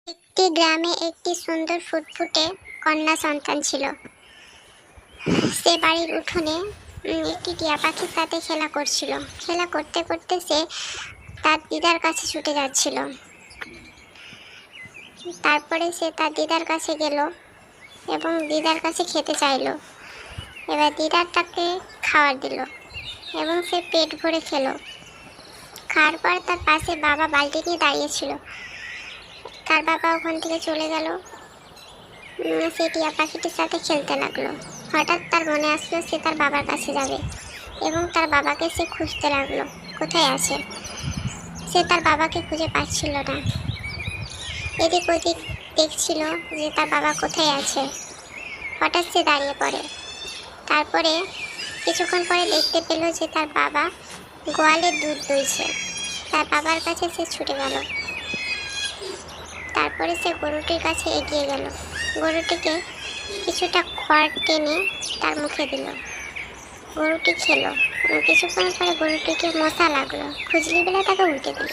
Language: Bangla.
একটি গ্রামে একটি সুন্দর ফুটফুটে কন্যা সন্তান ছিল। সে বাড়ির উঠোনে একটি টিয়া পাখির সাথে খেলা করছিল। খেলা করতে করতে সে তার দিদার কাছে ছুটে যাচ্ছিল। তারপরে সে তার দিদার কাছে গেল এবং দিদার কাছে খেতে চাইলো। এবার দিদার তাকে খাবার দিল এবং সে পেট ভরে খেলো। খাওয়ার পর তার পাশে বাবা বালতি নিয়ে দাঁড়িয়েছিল। তার বাবা ওখান থেকে চলে গেল। সে টিয়া পাখিটির সাথে খেলতে লাগলো। হঠাৎ তার মনে আসলো সে তার বাবার কাছে যাবে এবং তার বাবাকে সে খুঁজতে লাগলো, কোথায় আছে। সে তার বাবাকে খুঁজে পাচ্ছিল না। এদিক ওদিক দেখছিল যে তার বাবা কোথায় আছে। হঠাৎ সে দাঁড়িয়ে পড়ে। তারপরে কিছুক্ষণ পরে দেখতে পেল যে তার বাবা গোয়ালে দুধ দুইছে। তার বাবার কাছে সে ছুটে গেল। তারপরে সে গরুটির কাছে এগিয়ে গেল। গরুটিকে কিছুটা খড় টেনে তার মুখে দিল। গরুটি খেলো। কিছুক্ষণ পরে গরুটিকে মশা লাগলো। খুজলি বেলা তাকে উল্টে দিল।